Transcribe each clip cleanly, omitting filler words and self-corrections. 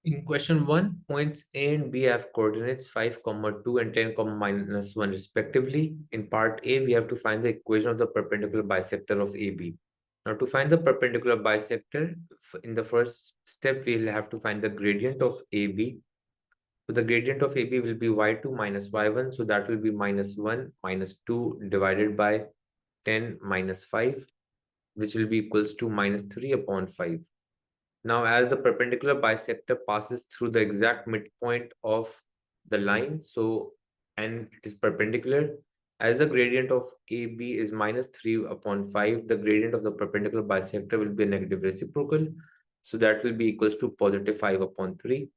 In question 1, points A and B have coordinates 5, 2 and 10, -1 respectively. In part A, we have to find the equation of the perpendicular bisector of AB. Now, to find the perpendicular bisector, in the first step, we'll have to find the gradient of AB. So the gradient of AB will be y2 minus y1. So that will be -1 minus 2 divided by 10 minus 5, which will be equals to -3 upon 5. Now, as the perpendicular bisector passes through the exact midpoint of the line, and it is perpendicular, as the gradient of AB is -3 upon 5, the gradient of the perpendicular bisector will be a negative reciprocal. So that will be equals to +5 upon 3.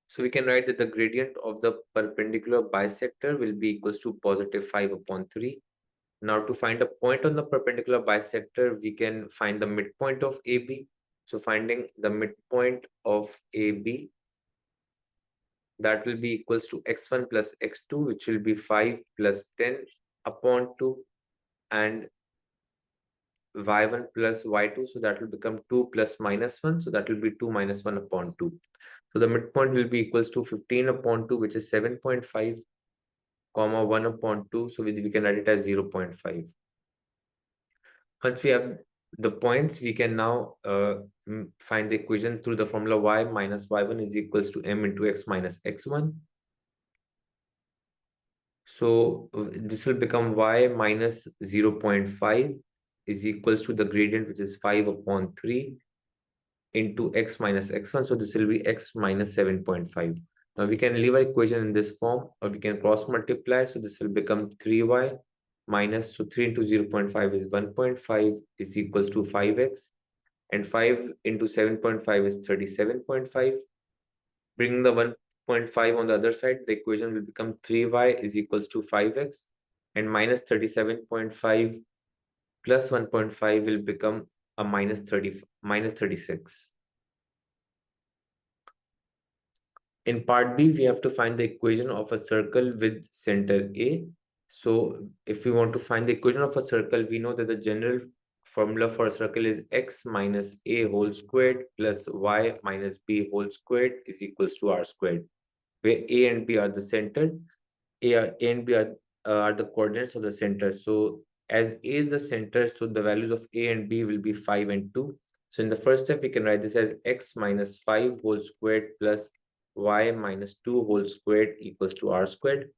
So we can write that the gradient of the perpendicular bisector will be equals to +5 upon 3. Now, to find a point on the perpendicular bisector, we can find the midpoint of AB. So finding the midpoint of AB, that will be equals to x1 plus x2, which will be 5 plus 10 upon 2, and y1 plus y2. So that will become 2 plus -1. So that will be 2 minus 1 upon 2. So the midpoint will be equals to 15 upon 2, which is 7.5, comma 1 upon 2. So we can write it as 0.5. Once we have the points, we can now find the equation through the formula y minus y1 is equals to m into x minus x1. So this will become y minus 0.5 is equals to the gradient, which is 5 upon 3 into x minus x1. So this will be x minus 7.5. Now we can leave our equation in this form, or we can cross multiply. So this will become 3y minus, so 3 into 0.5 is 1.5 is equals to 5x, and 5 into 7.5 is 37.5. Bringing the 1.5 on the other side, the equation will become 3y is equals to 5x, and minus 37.5 plus 1.5 will become a minus 36. In part B, we have to find the equation of a circle with center A. So if we want to find the equation of a circle, we know that the general formula for a circle is x minus a whole squared plus y minus b whole squared is equals to r squared, where a and b are the center. A and b are the coordinates of the center. So as a is the center, so the values of a and b will be 5 and 2. So in the first step, we can write this as x minus 5 whole squared plus y minus 2 whole squared equals to r squared.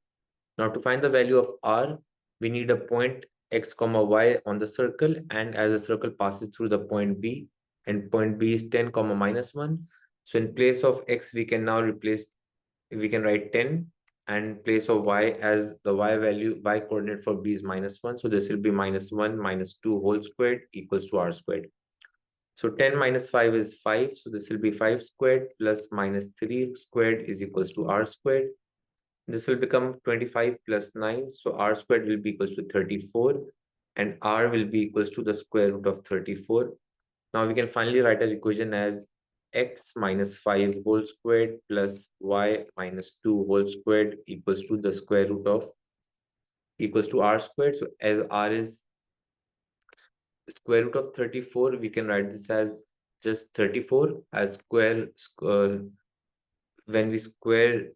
Now to find the value of r, we need a point x comma y on the circle, and as the circle passes through the point B, and point B is 10 comma -1. So in place of x, we can write 10, and in place of y, as the y coordinate for B is -1. So this will be -1 minus 2 whole squared equals to r squared. So 10 minus 5 is 5. So this will be 5 squared plus -3 squared is equals to r squared. This will become 25 plus 9. So r squared will be equals to 34, and r will be equals to the square root of 34. Now we can finally write our equation as x minus 5 whole squared plus y minus 2 whole squared equals to the square root of equals to r squared. So as r is square root of 34, we can write this as just 34 as square. When we square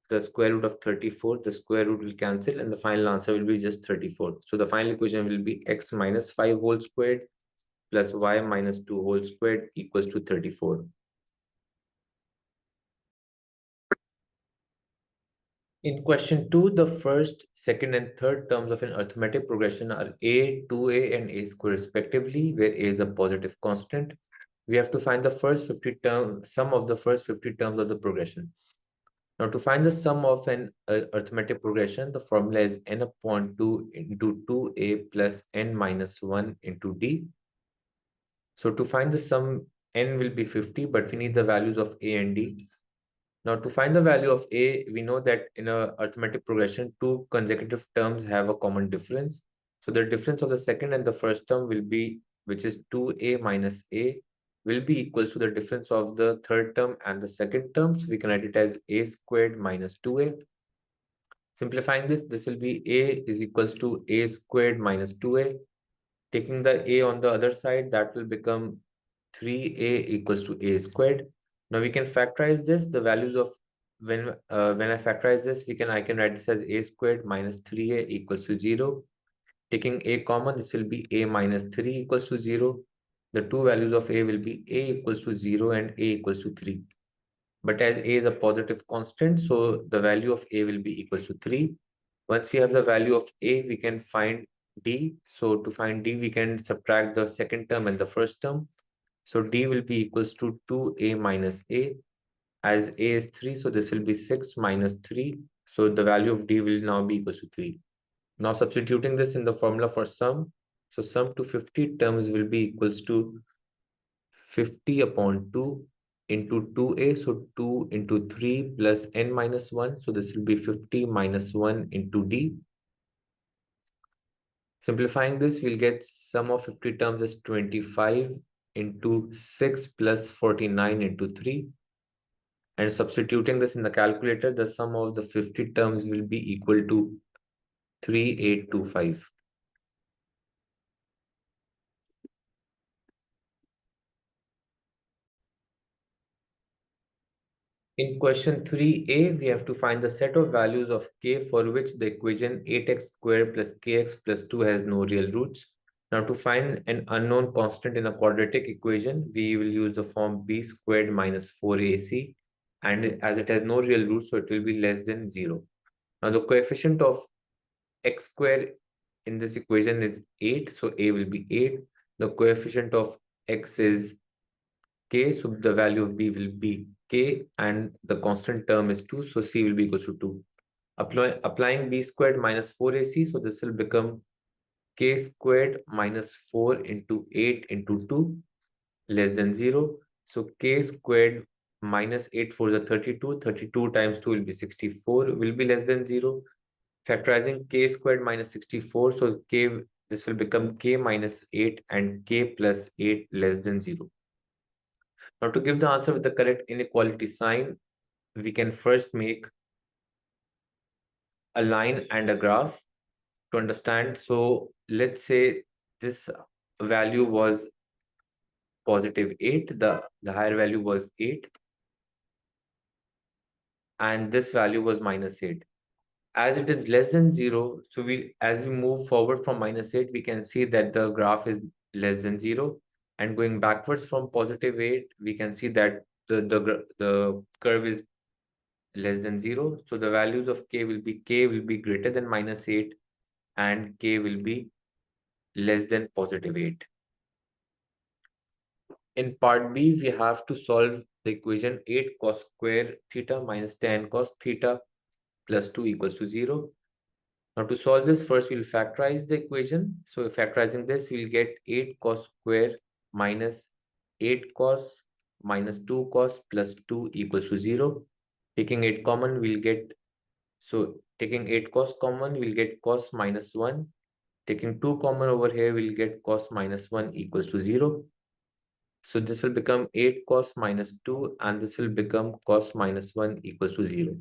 the square root of 34, the square root will cancel, and the final answer will be just 34. So the final equation will be x minus 5 whole squared plus y minus 2 whole squared equals to 34. In question 2, the first, second, and third terms of an arithmetic progression are a, 2a, and a square respectively, where a is a positive constant. We have to find the first 50 sum of the first 50 terms of the progression. Now, to find the sum of an arithmetic progression, the formula is n upon 2 into 2a plus n minus 1 into d. So to find the sum, n will be 50, but we need the values of a and d. Now, to find the value of a, we know that in a arithmetic progression, two consecutive terms have a common difference. So the difference of the second and the first term will be, which is 2a minus a, will be equals to the difference of the third term and the second term. So we can write it as a squared minus 2a. Simplifying this, this will be a is equals to a squared minus 2a. Taking the a on the other side, that will become 3a equals to a squared. Now we can factorize this. The values of when I factorize this, I can write this as a squared minus 3a equals to 0. Taking a common, this will be a minus 3 equals to 0. The two values of a will be a equals to 0 and a equals to 3. But as a is a positive constant, so the value of a will be equals to 3. Once we have the value of a, we can find d. So to find d, we can subtract the second term and the first term. So d will be equals to 2a minus a. As a is 3, so this will be 6 minus 3. So the value of d will now be equals to 3. Now substituting this in the formula for sum. So sum to 50 terms will be equals to 50 upon 2 into 2a. So 2 into 3 plus n minus 1. So this will be 50 minus 1 into d. Simplifying this, we'll get sum of 50 terms as 25 into 6 plus 49 into 3. And substituting this in the calculator, the sum of the 50 terms will be equal to 3825. In question 3a, we have to find the set of values of k for which the equation 8x squared plus kx plus 2 has no real roots. Now to find an unknown constant in a quadratic equation, we will use the form b squared minus 4ac, and as it has no real roots, so it will be less than 0. Now the coefficient of x squared in this equation is 8, so a will be 8. The coefficient of x is k, so the value of b will be k, and the constant term is 2, so c will be equals to 2. Applying b squared minus 4ac, so this will become k squared minus 4 into 8 into 2 less than 0. So k squared minus 8 for the 32, 32 times 2 will be 64, will be less than 0. Factorizing k squared minus 64, so this will become k minus 8 and k plus 8 less than 0. Now to give the answer with the correct inequality sign, we can first make a line and a graph to understand. So let's say this value was positive 8, the higher value was 8, and this value was minus 8. As it is less than 0, so as we move forward from minus 8, we can see that the graph is less than 0. And going backwards from positive 8, we can see that the curve is less than 0. So the values of k will be greater than minus 8 and k will be less than positive 8. In part B, we have to solve the equation 8 cos square theta minus tan cos theta plus 2 equals to 0. Now to solve this, first we'll factorize the equation. So factorizing this, we'll get 8 cos square minus 8 cos minus 2 cos plus 2 equals to 0. Taking 8 common, taking 8 cos common, we'll get cos minus 1. Taking 2 common over here, we'll get cos minus 1 equals to 0. So this will become 8 cos minus 2, and this will become cos minus 1 equals to 0.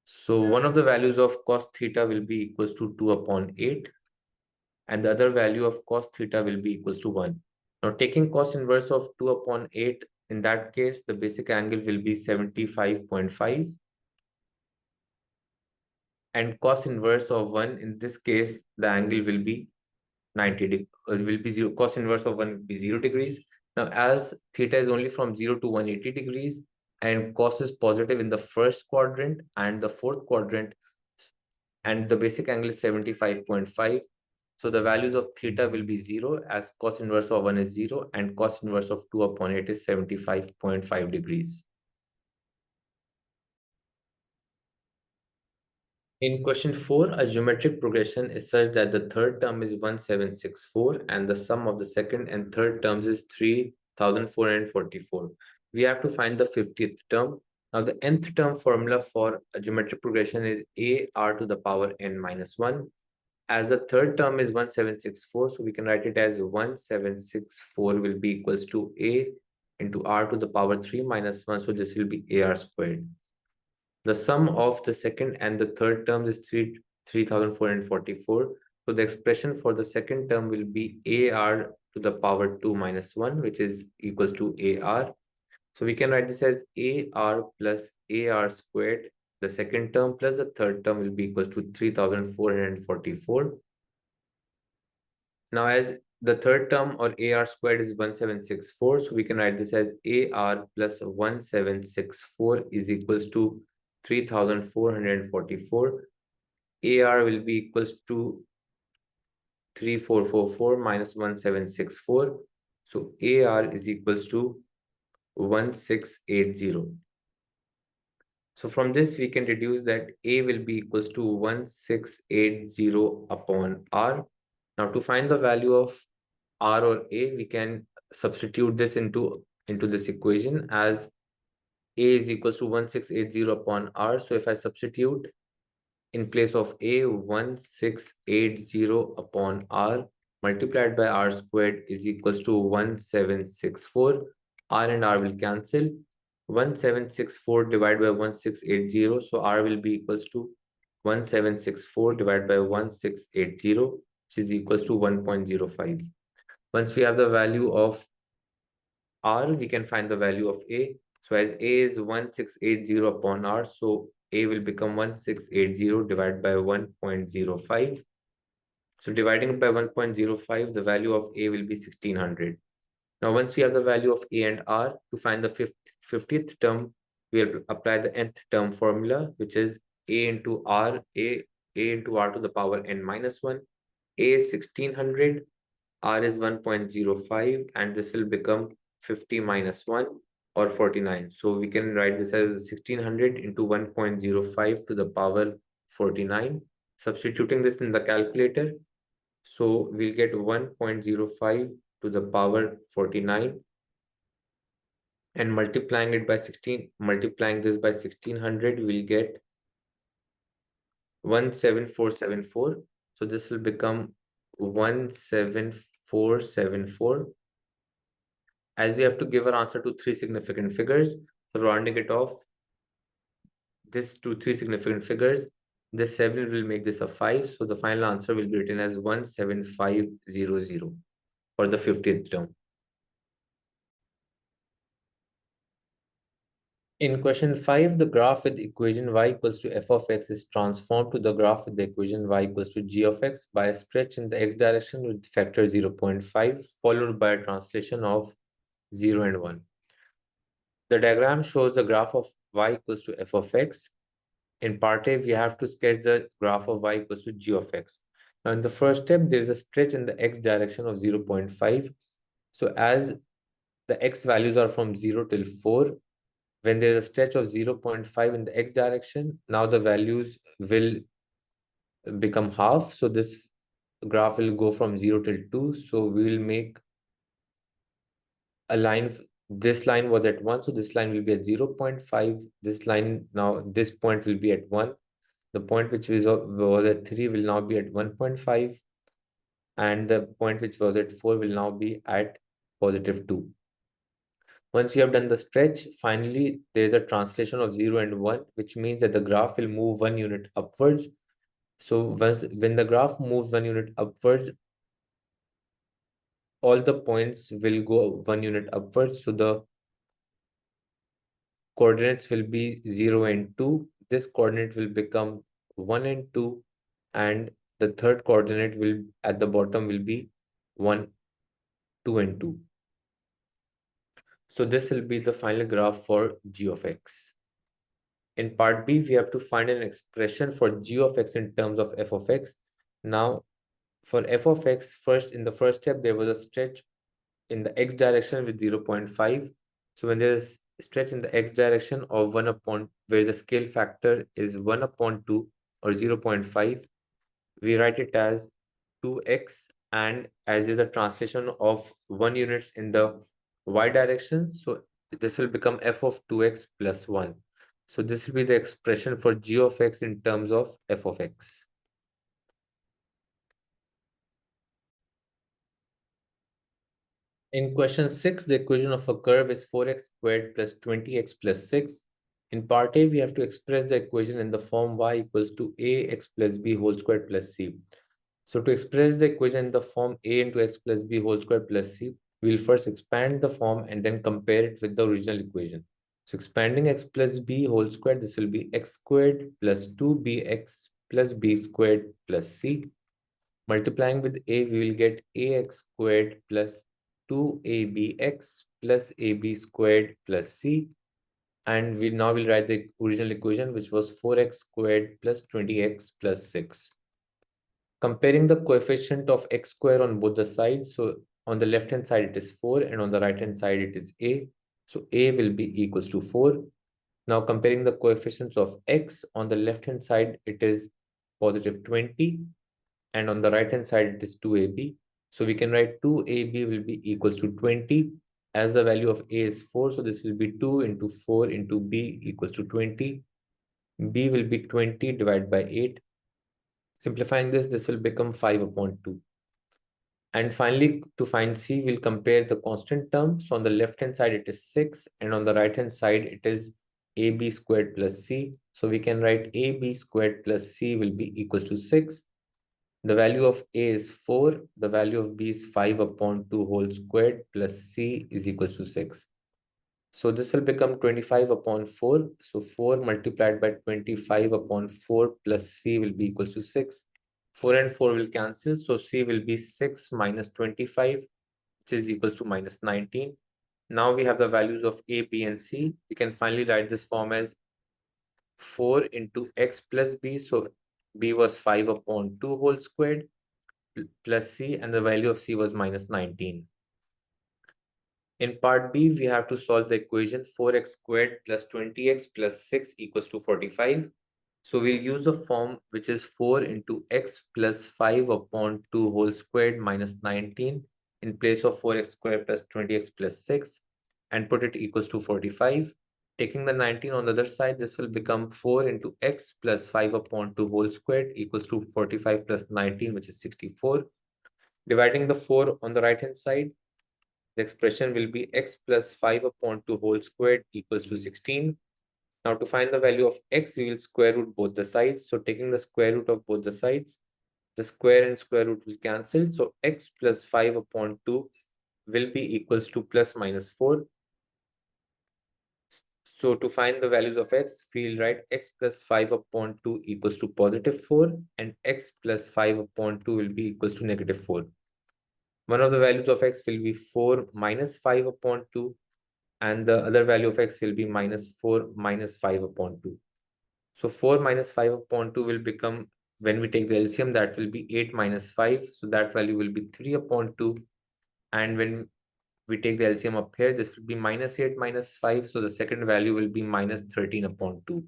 So one of the values of cos theta will be equals to 2 upon 8, and the other value of cos theta will be equals to 1. Now taking cos inverse of 2 upon 8, in that case, the basic angle will be 75.5. And cos inverse of 1, in this case, the angle will be 90 degrees, will be 0. Cos inverse of 1 will be 0 degrees. Now, as theta is only from 0 to 180 degrees, and cos is positive in the first quadrant and the fourth quadrant, and the basic angle is 75.5. So the values of theta will be 0, as cos inverse of 1 is 0 and cos inverse of 2 upon 8 is 75.5 degrees. In question 4, a geometric progression is such that the third term is 1764 and the sum of the second and third terms is 3444. We have to find the 50th term. Now the nth term formula for a geometric progression is ar to the power n minus 1. As the third term is 1764, so we can write it as 1764 will be equals to a into r to the power 3 minus 1. So this will be ar squared. The sum of the second and the third terms is 3444. So the expression for the second term will be ar to the power 2 minus 1, which is equals to ar. So we can write this as AR plus AR squared. The second term plus the third term will be equal to 3,444. Now, as the third term or AR squared is 1764, so we can write this as AR plus 1764 is equals to 3,444. AR will be equals to 3444 minus 1764. So AR is equals to 1680. So from this, we can deduce that A will be equals to 1680 upon R. Now to find the value of R or A, we can substitute this into this equation as A is equals to 1680 upon R. So if I substitute in place of A, 1680 upon R multiplied by R squared is equals to 1764. R and R will cancel. 1764 divided by 1680. So R will be equals to 1764 divided by 1680, which is equals to 1.05. Once we have the value of R, we can find the value of A. So as A is 1680 upon R, so A will become 1680 divided by 1.05. So dividing by 1.05, the value of A will be 1600. Now, once we have the value of A and R, to find the 50th term, we'll apply the nth term formula, which is A into R, A into R to the power n minus 1. A is 1600, R is 1.05, and this will become 50 minus 1 or 49. So we can write this as 1600 into 1.05 to the power 49. Substituting this in the calculator, so we'll get 1.05 to the power 49, and multiplying this by 1600, we'll get 17474. So this will become 17474. As we have to give an answer to 3 significant figures, so rounding it off this to 3 significant figures, this 7 will make this a 5. So the final answer will be written as 17500 for the 50th term. In question 5, the graph with the equation y equals to f of x is transformed to the graph with the equation y equals to g of x by a stretch in the x direction with factor 0.5 followed by a translation of 0 and 1. The diagram shows the graph of y equals to f of x. In part A, we have to sketch the graph of y equals to g of x. Now, in the first step, there is a stretch in the x direction of 0.5. So as the x values are from 0 till 4, when there is a stretch of 0.5 in the x direction, now the values will become half. So this graph will go from 0 till 2. So we will make a line. This line was at 1, so this line will be at 0.5. This line, now this point will be at 1. The point which was at 3 will now be at 1.5. And the point which was at 4 will now be at positive 2. Once you have done the stretch, finally, there is a translation of 0 and 1, which means that the graph will move 1 unit upwards. So when the graph moves 1 unit upwards, all the points will go 1 unit upwards. So the coordinates will be 0 and 2. This coordinate will become 1 and 2. And the third coordinate will at the bottom will be 1, 2, and 2. So this will be the final graph for g of x. In part B, we have to find an expression for g of x in terms of f of x. Now, for f of x, first in the first step, there was a stretch in the x direction with 0.5. So when there is stretch in the x direction of 1 upon, where the scale factor is 1 upon 2 or 0.5, we write it as 2x, and as is a translation of 1 units in the y direction, so this will become f of 2x plus 1. So this will be the expression for g of x in terms of f of x. In question 6, the equation of a curve is 4x squared plus 20x plus 6. In part A, we have to express the equation in the form y equals to ax plus b whole squared plus c. So to express the equation in the form a into x plus b whole squared plus c, we'll first expand the form and then compare it with the original equation. So expanding x plus b whole squared, this will be x squared plus 2bx plus b squared plus c. Multiplying with a, we will get ax squared plus 2abx plus ab squared plus c. And we now will write the original equation, which was 4x squared plus 20x plus 6. Comparing the coefficient of x square on both the sides. So on the left hand side, it is 4, and on the right hand side, it is a. So a will be equals to 4. Now comparing the coefficients of x, on the left hand side, it is positive 20, and on the right hand side, it is 2ab. So we can write 2ab will be equals to 20, as the value of a is 4. So this will be 2 into 4 into b equals to 20. B will be 20 divided by 8. Simplifying this will become 5 upon 2. And finally, to find c, we'll compare the constant term. So on the left hand side, it is 6, and on the right hand side, it is ab squared plus c. So we can write ab squared plus c will be equals to 6. The value of a is 4. The value of b is 5 upon 2 whole squared plus c is equals to 6. So this will become 25 upon 4. So 4 multiplied by 25 upon 4 plus c will be equals to 6. 4 and 4 will cancel. So c will be 6 minus 25, which is equals to minus 19. Now we have the values of a, b, and c. We can finally write this form as 4 into x plus b. So b was 5 upon 2 whole squared plus c, and the value of c was minus 19. In part B, we have to solve the equation 4x squared plus 20x plus 6 equals to 45. So we'll use a form which is 4 into x plus 5 upon 2 whole squared minus 19 in place of 4x squared plus 20x plus 6 and put it equals to 45. Taking the 19 on the other side, this will become 4 into x plus 5 upon 2 whole squared equals to 45 plus 19, which is 64. Dividing the 4 on the right hand side, the expression will be x plus 5 upon 2 whole squared equals to 16. Now to find the value of x, we will square root both the sides. So taking the square root of both the sides, the square and square root will cancel. So x plus 5 upon 2 will be equals to plus minus 4. So to find the values of x, we'll write x plus 5 upon 2 equals to positive 4, and x plus 5 upon 2 will be equals to negative 4. One of the values of x will be 4 minus 5 upon 2, and the other value of x will be minus 4 minus 5 upon 2. So 4 minus 5 upon 2 will become, when we take the LCM, that will be 8 minus 5. So that value will be 3 upon 2. And when we take the LCM up here, this will be minus 8 minus 5. So the second value will be minus 13 upon 2.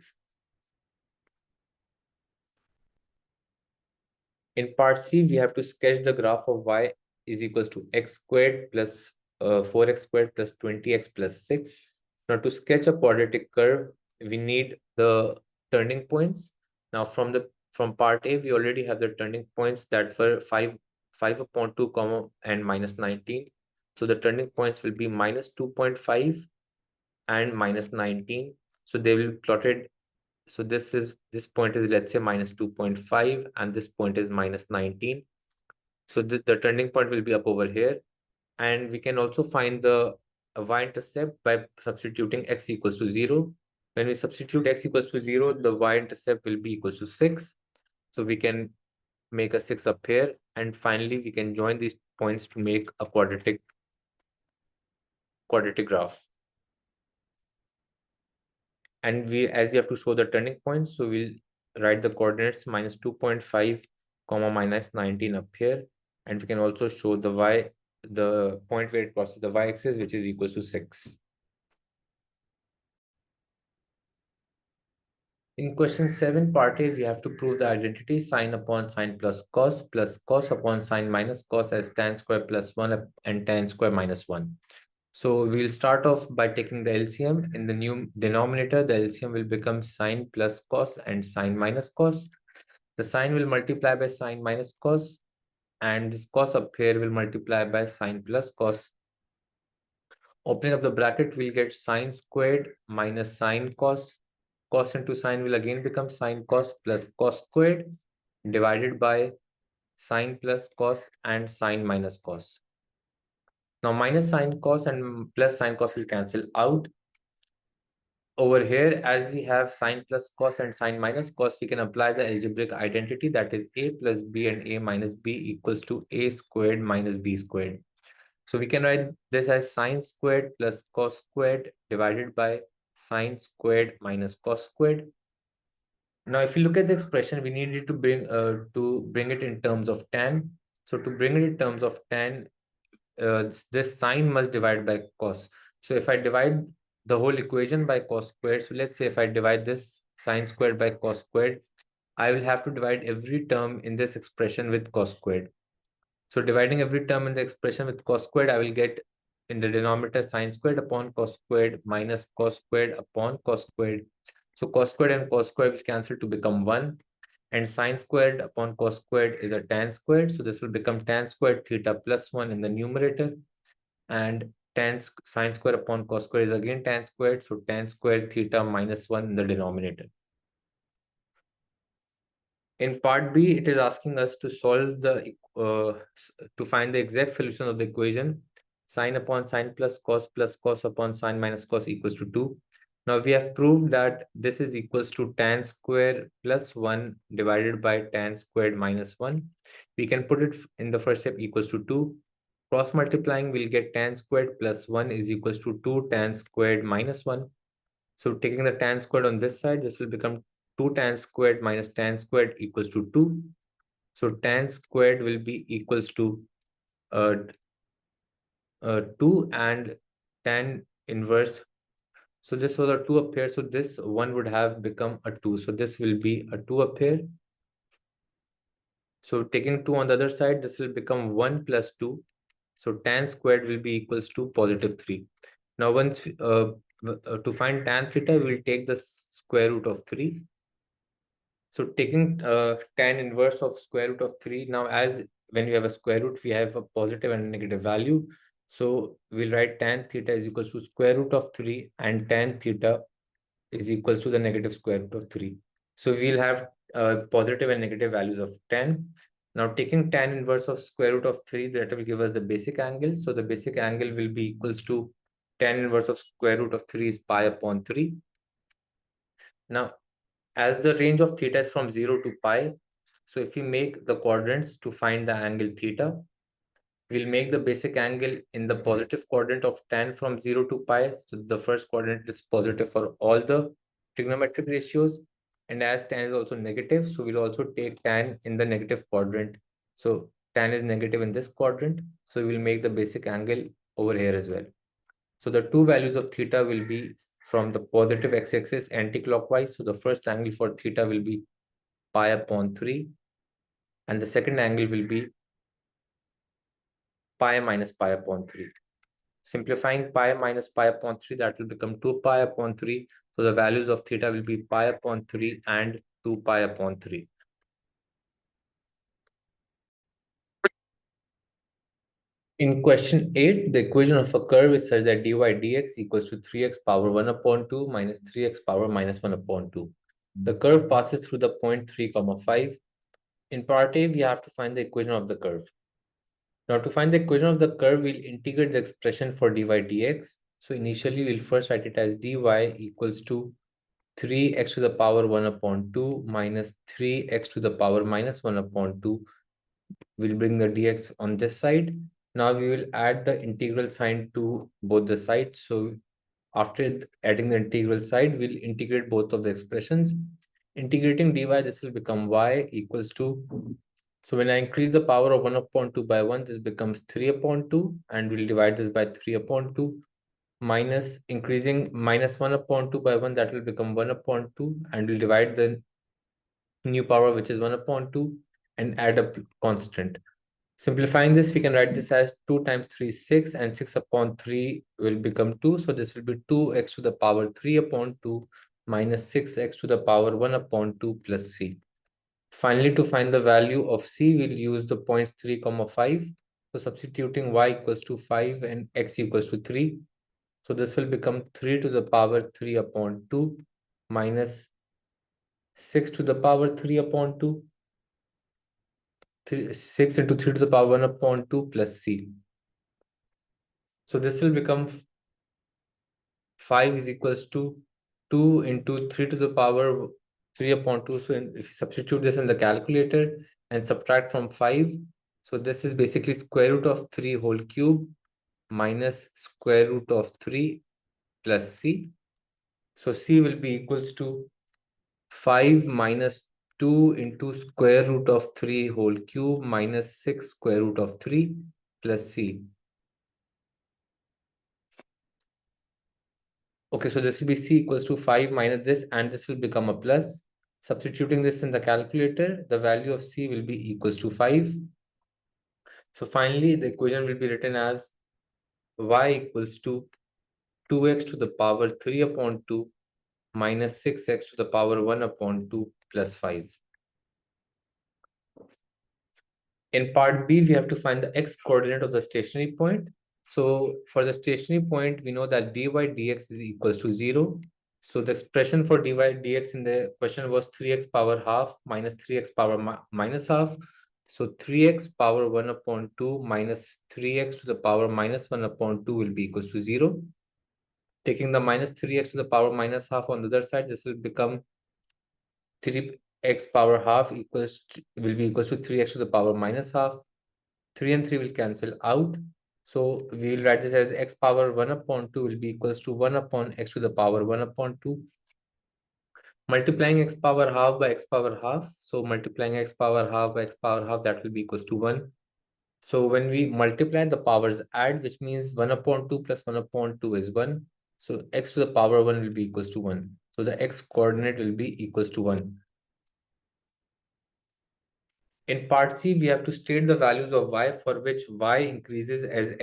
In part C, we have to sketch the graph of y is equals to x squared plus 4x squared plus 20x plus 6. Now to sketch a quadratic curve, we need the turning points. Now from part A, we already have the turning points that were 5 upon 2 comma and minus 19. So the turning points will be minus 2.5 and minus 19. So they will be plotted. So this point is, let's say, minus 2.5, and this point is minus 19. So the turning point will be up over here. And we can also find the y-intercept by substituting x equals to 0. When we substitute x equals to 0, the y-intercept will be equals to 6. So we can make a 6 up here. And finally, we can join these points to make a quadratic graph. And as you have to show the turning points, so we'll write the coordinates minus 2.5 comma minus 19 up here. And we can also show the point where it crosses the y-axis, which is equals to 6. In question 7, part A, we have to prove the identity sine upon sine plus cos upon sine minus cos as tan square plus 1 and tan square minus 1. So we'll start off by taking the LCM. In the new denominator, the LCM will become sine plus cos and sine minus cos. The sine will multiply by sine minus cos, and this cos up here will multiply by sine plus cos. Opening up the bracket, we'll get sine squared minus sine cos. Cos into sine will again become sine cos plus cos squared divided by sine plus cos and sine minus cos. Now minus sine cos and plus sine cos will cancel out. Over here, as we have sine plus cos and sine minus cos, we can apply the algebraic identity, that is a plus b and a minus b equals to a squared minus b squared. So we can write this as sine squared plus cos squared divided by sine squared minus cos squared. Now, if you look at the expression, we needed to bring it in terms of tan. So to bring it in terms of tan, this sine must divide by cos. So if I divide the whole equation by cos squared, so let's say if I divide this sine squared by cos squared, I will have to divide every term in this expression with cos squared. So dividing every term in the expression with cos squared, I will get in the denominator sine squared upon cos squared minus cos squared upon cos squared. So cos squared and cos squared will cancel to become 1. And sine squared upon cos squared is a tan squared. So this will become tan squared theta plus 1 in the numerator. And sine squared upon cos squared is again tan squared. So tan squared theta minus 1 in the denominator. In part B, it is asking us to solve to find the exact solution of the equation sine upon sine plus cos upon sine minus cos equals to 2. Now we have proved that this is equals to tan square plus 1 divided by tan squared minus 1. We can put it in the first step equals to 2. Cross multiplying, we'll get tan squared plus 1 is equals to 2 tan squared minus 1. So taking the tan squared on this side, this will become 2 tan squared minus tan squared equals to 2. So tan squared will be equals to 2 and tan inverse. So this was a 2 up here. So this 1 would have become a 2. So this will be a 2 up here. So taking 2 on the other side, this will become 1 plus 2. So tan squared will be equals to positive 3. Now once to find tan theta, we will take the square root of 3. So taking tan inverse of square root of 3, now as when we have a square root, we have a positive and a negative value. So we'll write tan theta is equals to square root of 3 and tan theta is equals to the negative square root of 3. So we'll have positive and negative values of tan. Now taking tan inverse of square root of 3, that will give us the basic angle. So the basic angle will be equals to tan inverse of square root of 3 is pi upon 3. Now, as the range of theta is from 0 to pi, so if we make the quadrants to find the angle theta, we'll make the basic angle in the positive quadrant of tan from 0 to pi. So the first quadrant is positive for all the trigonometric ratios. And as tan is also negative, so we'll also take tan in the negative quadrant. So tan is negative in this quadrant. So we'll make the basic angle over here as well. So the two values of theta will be from the positive x-axis anti-clockwise. So the first angle for theta will be pi upon 3. And the second angle will be pi minus pi upon 3. Simplifying pi minus pi upon 3, that will become 2 pi upon 3. So the values of theta will be pi upon 3 and 2 pi upon 3. In question 8, the equation of a curve is such that dy dx equals to 3x power 1 upon 2 minus 3x power minus 1 upon 2. The curve passes through the point 3, 5. In part A, we have to find the equation of the curve. Now to find the equation of the curve, we'll integrate the expression for dy dx. So initially, we'll first write it as dy equals to 3x to the power 1 upon 2 minus 3x to the power minus 1 upon 2. We'll bring the dx on this side. Now we will add the integral sign to both the sides. So after adding the integral side, we'll integrate both of the expressions. Integrating dy, this will become y equals to, so when I increase the power of 1 upon 2 by 1, this becomes 3 upon 2, and we'll divide this by 3 upon 2, minus increasing minus 1 upon 2 by 1, that will become 1 upon 2, and we'll divide the new power, which is 1 upon 2, and add a constant. Simplifying this, we can write this as 2 times 3 is 6, and 6 upon 3 will become 2. So this will be 2x to the power 3 upon 2 minus 6x to the power 1 upon 2 plus c. Finally, to find the value of c, we'll use the points 3, 5. So substituting y equals to 5 and x equals to 3. So this will become 3 to the power 3 upon 2 minus 6 to the power 3 upon 2. 6 into 3 to the power 1 upon 2 plus c. So this will become 5 is equals to 2 into 3 to the power 3 upon 2. So if you substitute this in the calculator and subtract from 5, so this is basically square root of 3 whole cube minus square root of 3 plus c. So c will be equals to 5 minus 2 into square root of 3 whole cube minus 6 square root of 3 plus c. Okay, so this will be c equals to 5 minus this, and this will become a plus. Substituting this in the calculator, the value of c will be equals to 5. So finally, the equation will be written as y equals to 2x to the power 3 upon 2 minus 6x to the power 1 upon 2 plus 5. In part B, we have to find the x coordinate of the stationary point. So for the stationary point, we know that dy dx is equals to 0. So the expression for dy dx in the question was 3x power half minus 3x power minus half. So 3x power 1 upon 2 minus 3x to the power minus 1 upon 2 will be equals to 0. Taking the minus 3x to the power minus half on the other side, this will become 3x power half will be equals to 3x to the power minus half. 3 and 3 will cancel out. So we will write this as x power 1 upon 2 will be equals to 1 upon x to the power 1 upon 2. Multiplying x power half by x power half. So multiplying x power half by x power half, that will be equals to 1. So when we multiply, the powers add, which means 1 upon 2 plus 1 upon 2 is 1. So x to the power 1 will be equals to 1. So the x coordinate will be equals to 1. In part C, we have to state the values of y for which y increases as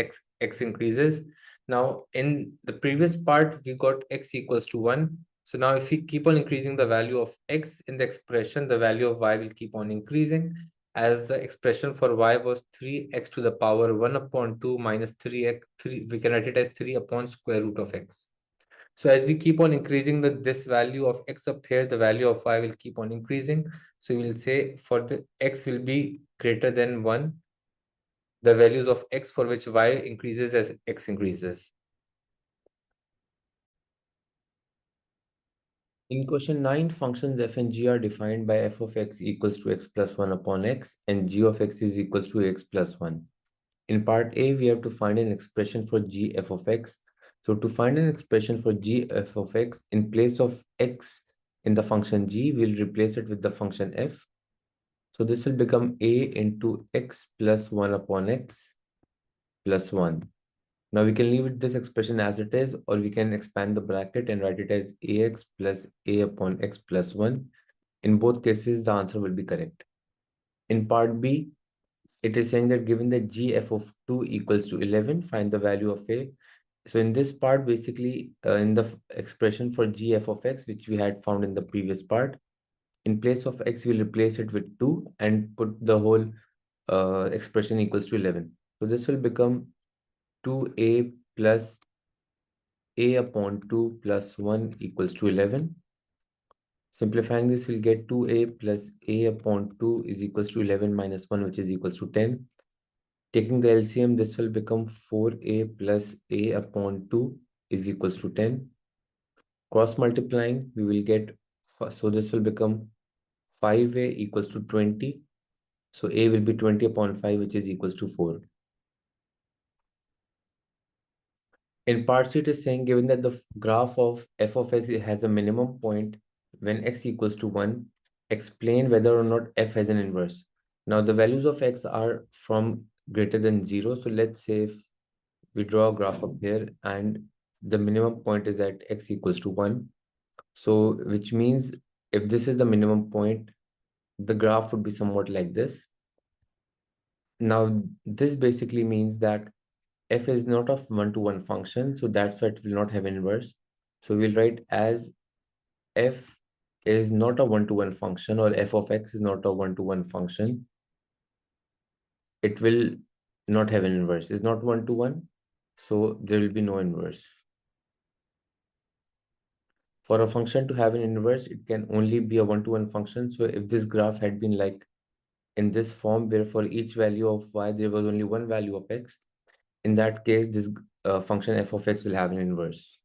x increases. Now, in the previous part, we got x equals to 1. So now if we keep on increasing the value of x in the expression, the value of y will keep on increasing, as the expression for y was 3x to the power 1 upon 2 minus 3x, we can write it as 3 upon square root of x. So as we keep on increasing this value of x up here, the value of y will keep on increasing. So we will say for the x will be greater than 1, the values of x for which y increases as x increases. In question 9, functions f and g are defined by f of x equals to x plus 1 upon x and g of x is equals to x plus 1. In part A, we have to find an expression for g f of x. So to find an expression for g f of x, in place of x in the function g, we'll replace it with the function f. So this will become a into x plus 1 upon x plus 1. Now we can leave this expression as it is, or we can expand the bracket and write it as ax plus a upon x plus 1. In both cases, the answer will be correct. In part B, it is saying that given that g f of 2 equals to 11, find the value of a. So in this part, basically, in the expression for g f of x, which we had found in the previous part, in place of x, we'll replace it with 2 and put the whole expression equals to 11. So this will become 2a plus a upon 2 plus 1 equals to 11. Simplifying this, we'll get 2a plus a upon 2 is equals to 11 minus 1, which is equals to 10. Taking the LCM, this will become 4a plus a upon 2 is equals to 10. Cross multiplying, we will get, so this will become 5a equals to 20. So a will be 20 upon 5, which is equals to 4. In part C, it is saying given that the graph of f of x has a minimum point when x equals to 1, explain whether or not f has an inverse. Now the values of x are from greater than 0. So let's say if we draw a graph up here and the minimum point is at x equals to 1. So which means if this is the minimum point, the graph would be somewhat like this. Now this basically means that f is not of one-to-one function, so that's why it will not have inverse. So we'll write as f is not a one-to-one function, or f of x is not a one-to-one function. It will not have an inverse. It's not one-to-one, so there will be no inverse. For a function to have an inverse, it can only be a one-to-one function. So if this graph had been like in this form, where for each value of y, there was only one value of x, in that case, this function f of x will have an inverse.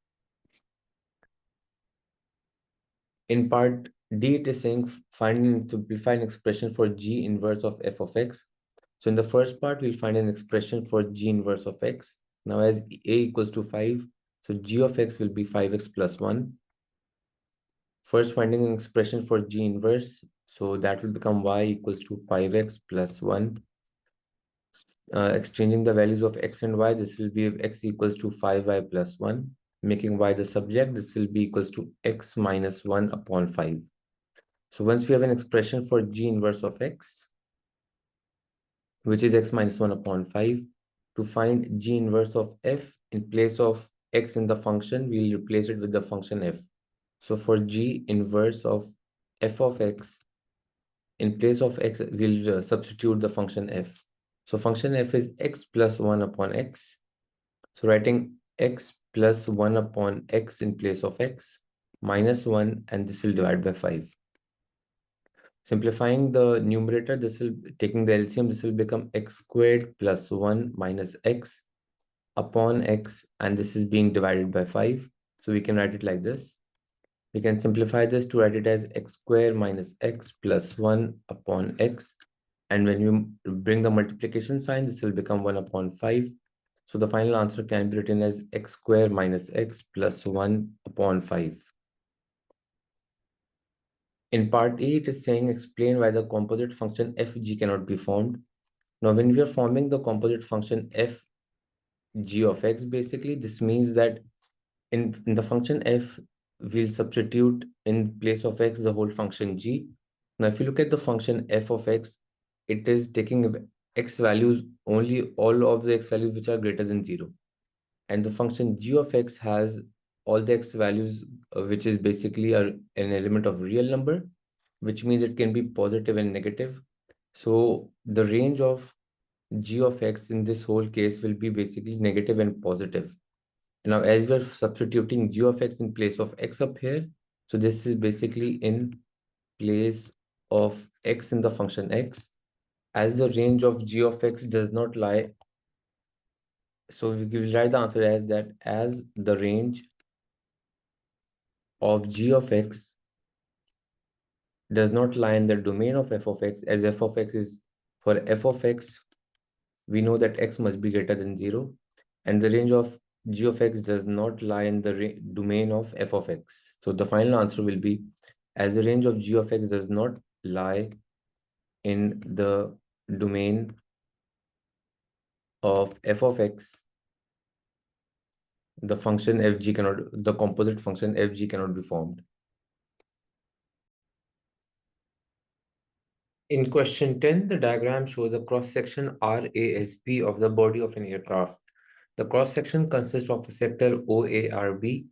In part D, it is saying find and simplify an expression for g inverse of f of x. So in the first part, we'll find an expression for g inverse of x. Now as a equals to 5, so g of x will be 5x plus 1. First, finding an expression for g inverse, so that will become y equals to 5x plus 1. Exchanging the values of x and y, this will be x equals to 5y plus 1. Making y the subject, this will be equals to x minus 1 upon 5. So once we have an expression for g inverse of x, which is x minus 1 upon 5, to find g inverse of f, in place of x in the function, we'll replace it with the function f. So for g inverse of f of x, in place of x, we'll substitute the function f. So function f is x plus 1 upon x. So writing x plus 1 upon x in place of x minus 1, and this will divide by 5. Simplifying the numerator, taking the LCM, this will become x squared plus 1 minus x upon x, and this is being divided by 5. So we can write it like this. We can simplify this to write it as x squared minus x plus 1 upon x. And when you bring the multiplication sign, this will become 1 upon 5. So the final answer can be written as x squared minus x plus 1 upon 5. In part A, it is saying explain why the composite function fg cannot be formed. Now, when we are forming the composite function f g of x, basically, this means that in the function f, we'll substitute in place of x the whole function g. Now, if you look at the function f of x, it is taking x values, only all of the x values which are greater than 0. And the function g of x has all the x values, which is basically an element of real number, which means it can be positive and negative. So the range of g of x in this whole case will be basically negative and positive. Now, as we're substituting g of x in place of x up here, so this is basically in place of x in the function x. As the range of g of x does not lie, so we will write the answer as that as the range of g of x does not lie in the domain of f of x, as f of x is, for f of x, we know that x must be greater than 0, and the range of g of x does not lie in the domain of f of x. So the final answer will be, as the range of g of x does not lie in the domain of f of x, the composite function fg cannot be formed. In question 10, the diagram shows a cross-section RASB of the body of an aircraft. The cross-section consists of a sector OARB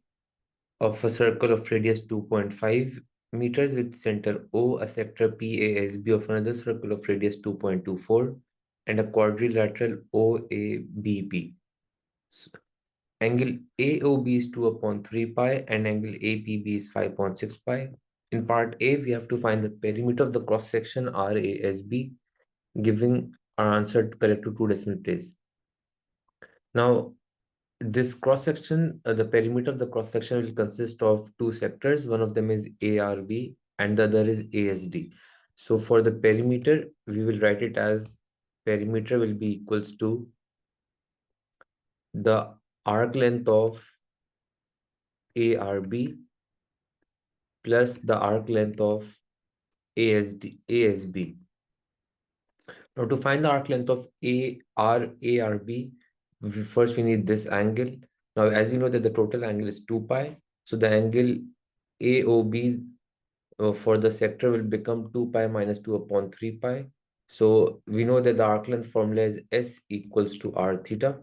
of a circle of radius 2.5 meters with center O, a sector PASB of another circle of radius 2.24, and a quadrilateral OABP. Angle AOB is 2 upon 3 pi and angle APB is 5.6 pi. In part A, we have to find the perimeter of the cross-section RASB, giving our answer correct to 2 decimal places. Now, this cross-section, the perimeter of the cross-section will consist of 2 sectors. One of them is ARB and the other is ASD. So for the perimeter, we will write it as perimeter will be equals to the arc length of ARB plus the arc length of ASB. Now to find the arc length of ARB, first we need this angle. Now as we know that the total angle is 2 pi, so the angle AOB for the sector will become 2 pi minus 2 upon 3 pi. So we know that the arc length formula is S equals to R theta.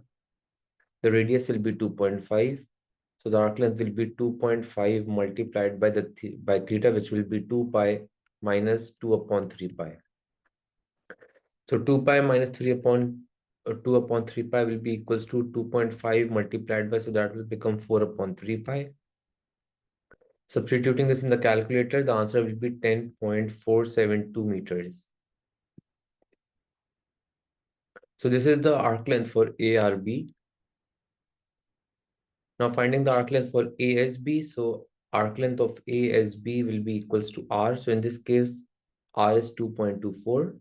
The radius will be 2.5. So the arc length will be 2.5 multiplied by by theta, which will be 2 pi minus 2 upon 3 pi. So 2 pi minus 2 upon 3 pi will be equals to 2.5 multiplied by, so that will become 4 upon 3 pi. Substituting this in the calculator, the answer will be 10.472 meters. So this is the arc length for ARB. Now finding the arc length for ASB. So arc length of ASB will be equals to R. So in this case, R is 2.24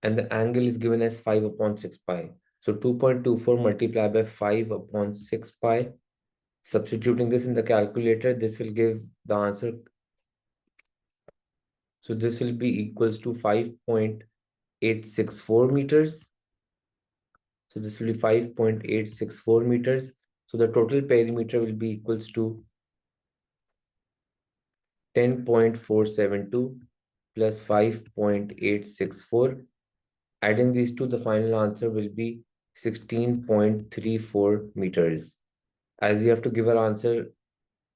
and the angle is given as 5 upon 6 pi. So 2.24 multiplied by 5 upon 6 pi. Substituting this in the calculator, this will give the answer. So this will be equals to 5.864 meters. So this will be 5.864 meters. So the total perimeter will be equals to 10.472 plus 5.864. Adding these two, the final answer will be 16.34 meters. As we have to give our answer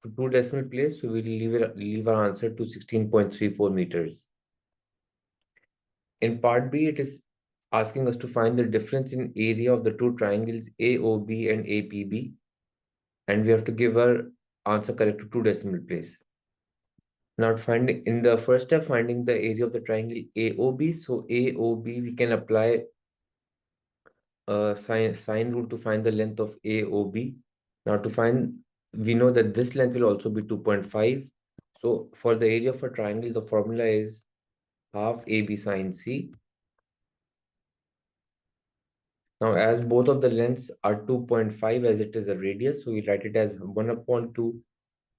to two decimal place, so we will leave our answer to 16.34 meters. In part B, it is asking us to find the difference in area of the two triangles AOB and APB, and we have to give our answer correct to two decimal place. Now finding in the first step, finding the area of the triangle AOB. So AOB, we can apply a sine rule to find the length of AOB. Now to find, we know that this length will also be 2.5. So for the area of a triangle, the formula is half AB sine C. Now as both of the lengths are 2.5 as it is a radius, so we write it as 1 upon 2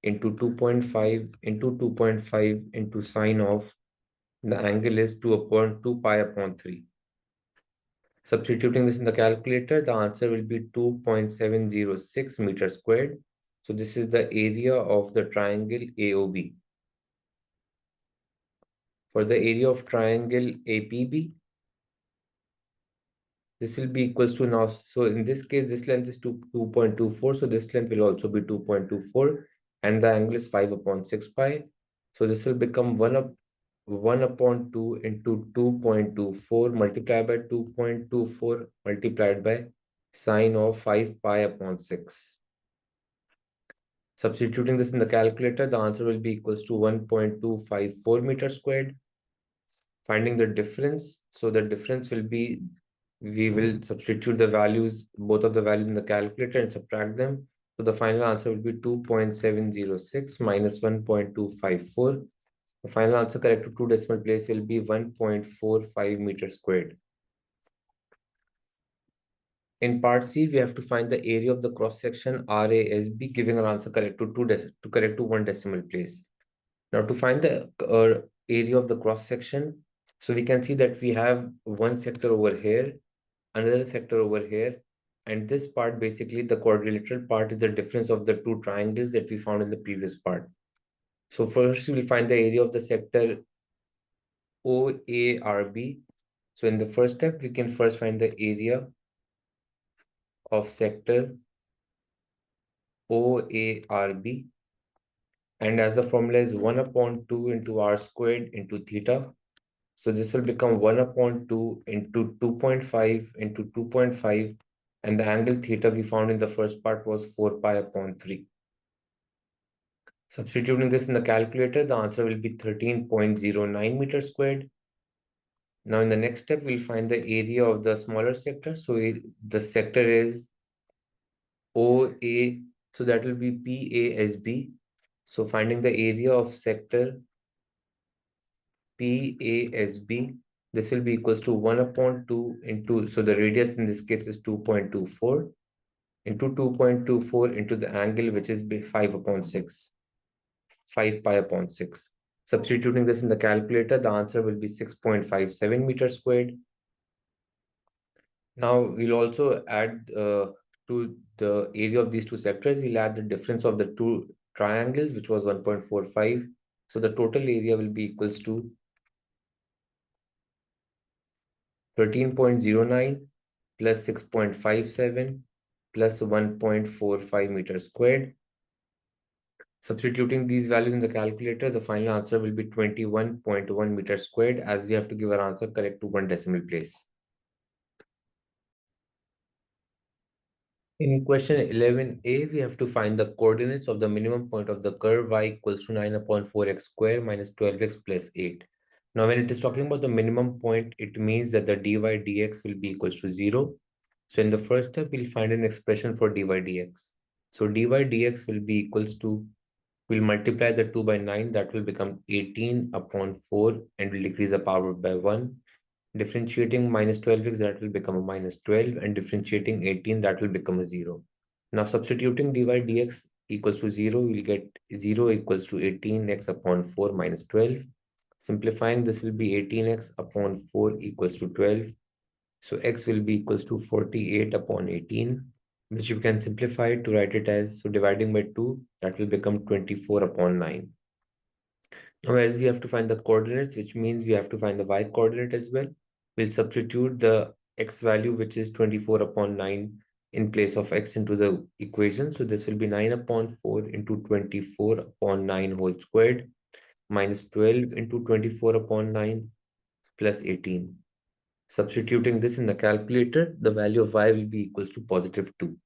into 2.5 into 2.5 into sine of the angle is 2 upon 2 pi upon 3. Substituting this in the calculator, the answer will be 2.706 meters squared. So this is the area of the triangle AOB. For the area of triangle APB, this will be equals to now. So in this case, this length is 2.24. So this length will also be 2.24 and the angle is 5 upon 6 pi. So this will become 1 upon 2 into 2.24 multiplied by 2.24 multiplied by sine of 5 pi upon 6. Substituting this in the calculator, the answer will be equals to 1.254 meters squared. Finding the difference. So the difference will be, we will substitute the values, both of the values in the calculator and subtract them. So the final answer will be 2.706 minus 1.254. The final answer correct to two decimal place will be 1.45 meters squared. In part C, we have to find the area of the cross section RASB, giving our answer correct to one decimal place. Now to find the area of the cross section, so we can see that we have one sector over here, another sector over here, and this part, basically the quadrilateral part, is the difference of the two triangles that we found in the previous part. So first we will find the area of the sector OARB. So in the first step, we can first find the area of sector OARB. And as the formula is 1 upon 2 into r squared into theta. So this will become 1 upon 2 into 2.5 into 2.5. And the angle theta we found in the first part was 4 pi upon 3. Substituting this in the calculator, the answer will be 13.09 meters squared. Now in the next step, we'll find the area of the smaller sector. So the sector is OA, so that will be PASB. So finding the area of sector PASB, this will be equals to 1 upon 2 into, so the radius in this case is 2.24 into 2.24 into the angle, which is 5 upon 6, 5 pi upon 6. Substituting this in the calculator, the answer will be 6.57 meters squared. Now we'll also add to the area of these two sectors, we'll add the difference of the two triangles, which was 1.45. So the total area will be equals to 13.09 plus 6.57 plus 1.45 meters squared. Substituting these values in the calculator, the final answer will be 21.1 meters squared, as we have to give our answer correct to one decimal place. In question 11a, we have to find the coordinates of the minimum point of the curve y equals to 9 upon 4x square minus 12x plus 8. Now, when it is talking about the minimum point, it means that the dy dx will be equals to 0. So in the first step, we'll find an expression for dy dx. So dy dx will be equals to, we'll multiply the 2 by 9, that will become 18 upon 4, and we'll decrease the power by 1. Differentiating minus 12x, that will become a minus 12, and differentiating 18, that will become a 0. Now substituting dy dx equals to 0, we'll get 0 equals to 18x upon 4 minus 12. Simplifying, this will be 18x upon 4 equals to 12. So x will be equals to 48 upon 18, which you can simplify to write it as, so dividing by 2, that will become 24 upon 9. Now, as we have to find the coordinates, which means we have to find the y coordinate as well, we'll substitute the x value, which is 24 upon 9, in place of x into the equation. So this will be 9 upon 4 into 24 upon 9 whole squared, minus 12 into 24 upon 9 plus 18. Substituting this in the calculator, the value of y will be equals to positive 2.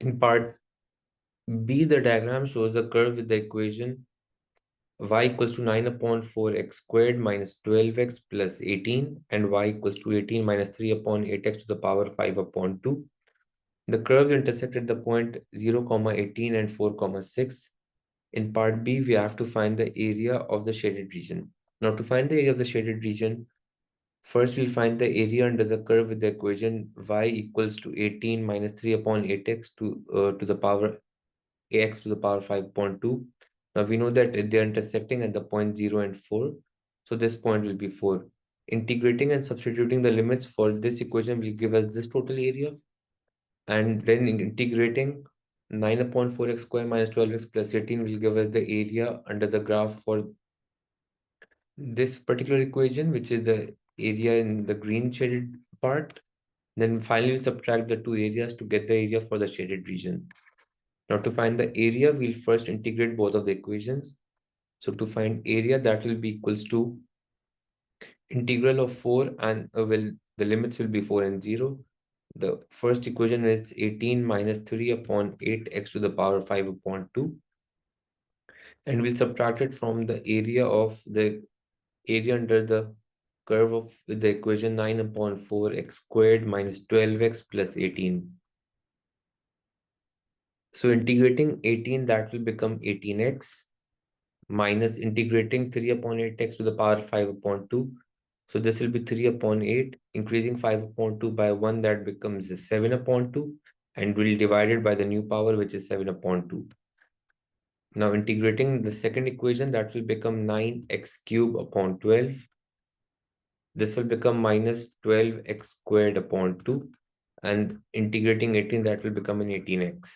In part B, the diagram shows a curve with the equation y equals to 9 upon 4x squared minus 12x plus 18, and y equals to 18 minus 3 upon 8x to the power 5 upon 2. The curves intersect at the point 0, 18 and 4, 6. In part B, we have to find the area of the shaded region. Now, to find the area of the shaded region, first we'll find the area under the curve with the equation y equals to 18 minus 3 upon 8x to the power ax to the power 5.2. Now we know that they're intersecting at the point 0 and 4. So this point will be 4. Integrating and substituting the limits for this equation will give us this total area. And then integrating 9 upon 4x square minus 12x plus 18 will give us the area under the graph for this particular equation, which is the area in the green shaded part. Then finally we'll subtract the two areas to get the area for the shaded region. Now to find the area, we'll first integrate both of the equations. So to find area, that will be equals to integral of 4, and the limits will be 4 and 0. The first equation is 18 minus 3 upon 8x to the power 5 upon 2. And we'll subtract it from the area under the curve of with the equation 9 upon 4x squared minus 12x plus 18. So integrating 18, that will become 18x minus integrating 3 upon 8x to the power 5 upon 2. So this will be 3 upon 8, increasing 5 upon 2 by 1, that becomes 7 upon 2, and we'll divide it by the new power, which is 7 upon 2. Now integrating the second equation, that will become 9x cubed upon 12. This will become minus 12x squared upon 2, and integrating 18, that will become an 18x.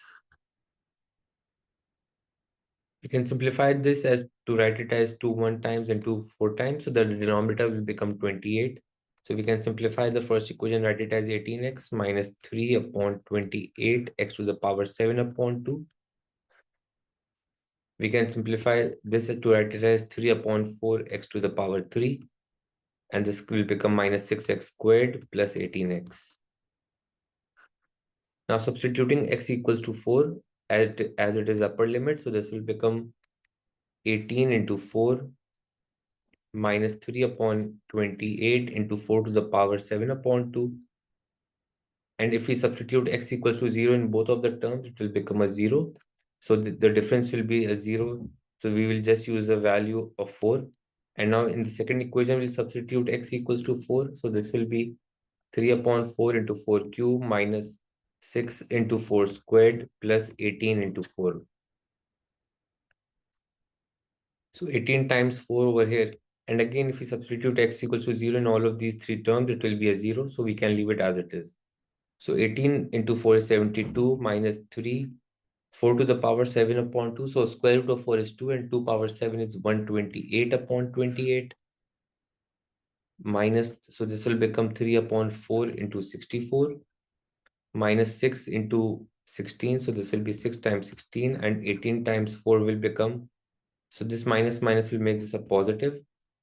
You can simplify this as to write it as 2 1 times and 2 4 times, so that the denominator will become 28. So we can simplify the first equation, write it as 18x minus 3 upon 28 x to the power 7 upon 2. We can simplify this to write it as 3 upon 4 x to the power 3. And this will become minus 6x squared plus 18x. Now substituting x equals to 4 as it is upper limit. So this will become 18 into 4 minus 3 upon 28 into 4 to the power 7 upon 2. And if we substitute x equals to 0 in both of the terms, it will become a 0. So the difference will be a 0. So we will just use a value of 4. And now in the second equation, we'll substitute x equals to 4. So this will be 3 upon 4 into 4 cube minus 6 into 4 squared plus 18 into 4. So 18 times 4 over here. And again, if we substitute x equals to 0 in all of these three terms, it will be a 0. So we can leave it as it is. So 18 into 4 is 72 minus 3, 4 to the power 7 upon 2. So square root of 4 is 2 and 2 power 7 is 128 upon 28. Minus, so this will become 3 upon 4 into 64 minus 6 into 16. So this will be 6 times 16, and 18 times 4 will become, so this minus will make this a positive,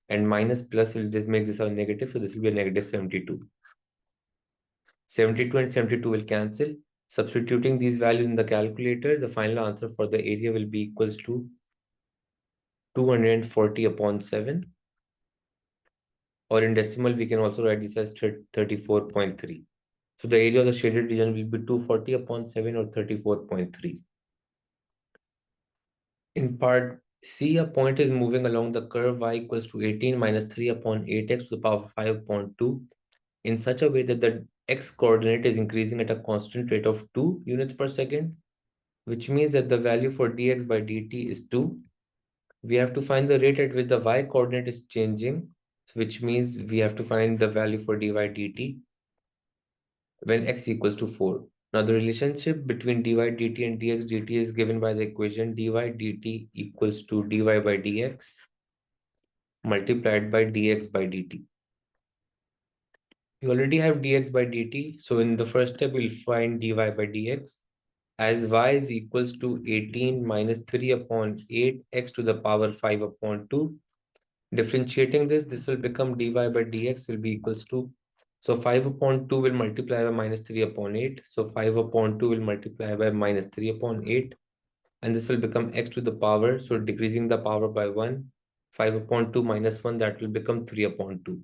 and minus plus will just make this a negative. So this will be a negative 72. 72 and 72 will cancel. Substituting these values in the calculator, the final answer for the area will be equals to 240 upon 7. Or in decimal, we can also write this as 34.3. So the area of the shaded region will be 240 upon 7 or 34.3. In part C, a point is moving along the curve y equals to 18 minus 3 upon 8x to the power 5 upon 2 in such a way that the x coordinate is increasing at a constant rate of 2 units per second, which means that the value for dx by dt is 2. We have to find the rate at which the y coordinate is changing, which means we have to find the value for dy dt when x equals to 4. Now, the relationship between dy dt and dx dt is given by the equation dy dt equals to dy by dx multiplied by dx by dt. We already have dx by dt, so in the first step, we'll find dy by dx as y is equals to 18 minus 3 upon 8x to the power 5 upon 2. Differentiating this will become dy by dx will be equals to, so 5 upon 2 will multiply by minus 3 upon 8. So 5 upon 2 will multiply by minus 3 upon 8. And this will become x to the power. So decreasing the power by 1. 5 upon 2 minus 1, that will become 3 upon 2.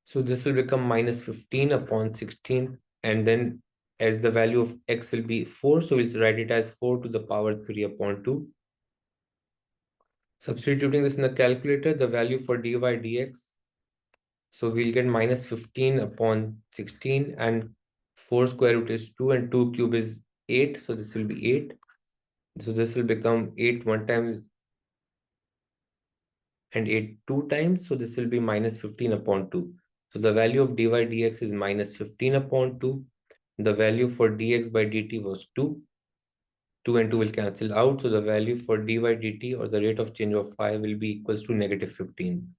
So this will become minus 15 upon 16. And then as the value of x will be 4, so we'll write it as 4 to the power 3 upon 2. Substituting this in the calculator, the value for dy dx, so we'll get minus 15 upon 16, and 4 square root is 2 and 2 cube is 8. So this will be 8. So this will become 8 one time and 8 two times. So this will be minus 15 upon 2. So the value of dy dx is minus 15 upon 2. The value for dx by dt was 2. 2 and 2 will cancel out. So the value for dy dt, or the rate of change of phi, will be equals to negative 15.